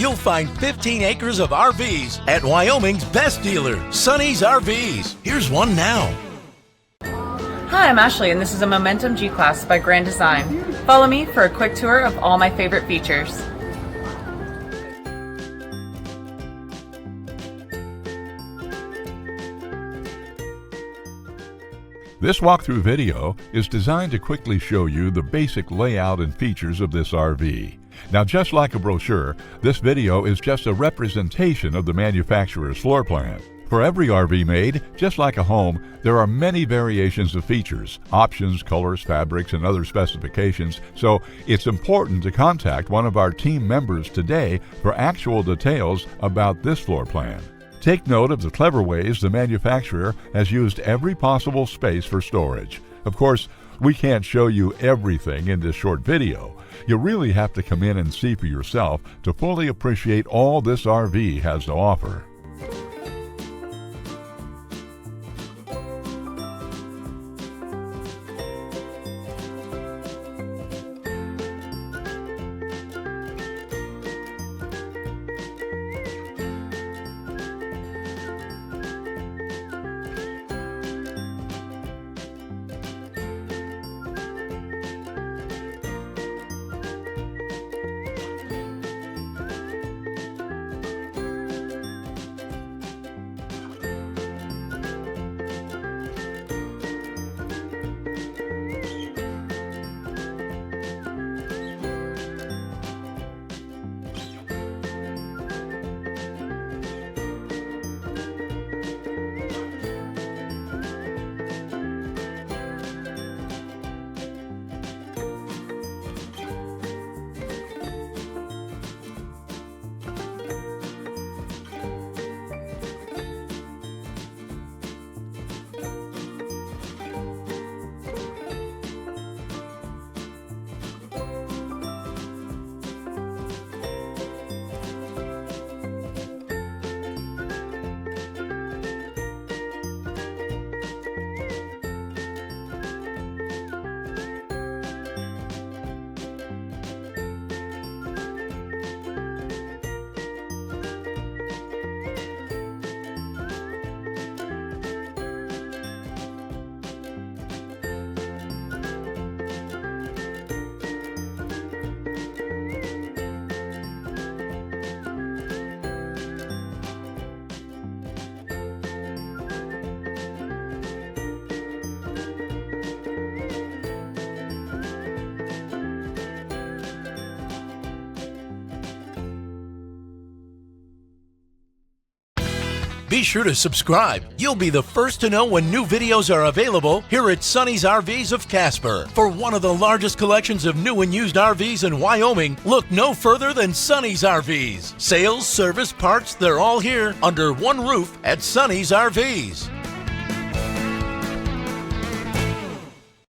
you'll find 15 acres of RVs at Wyoming's best dealer, Sonny's RVs. Here's one now. Hi, I'm Ashley, and this is a Momentum G-Class by Grand Design. Follow me for a quick tour of all my favorite features. This walkthrough video is designed to quickly show you the basic layout and features of this RV. Now, just like a brochure, this video is just a representation of the manufacturer's floor plan. For every RV made, just like a home, there are many variations of features, options, colors, fabrics, and other specifications, so it's important to contact one of our team members today for actual details about this floor plan. Take note of the clever ways the manufacturer has used every possible space for storage. Of course, we can't show you everything in this short video. You really have to come in and see for yourself to fully appreciate all this RV has to offer. Be sure to subscribe. You'll be the first to know when new videos are available here at Sonny's RVs of Casper. For one of the largest collections of new and used RVs in Wyoming, look no further than Sonny's RVs. Sales, service, parts, they're all here under one roof at Sonny's RVs.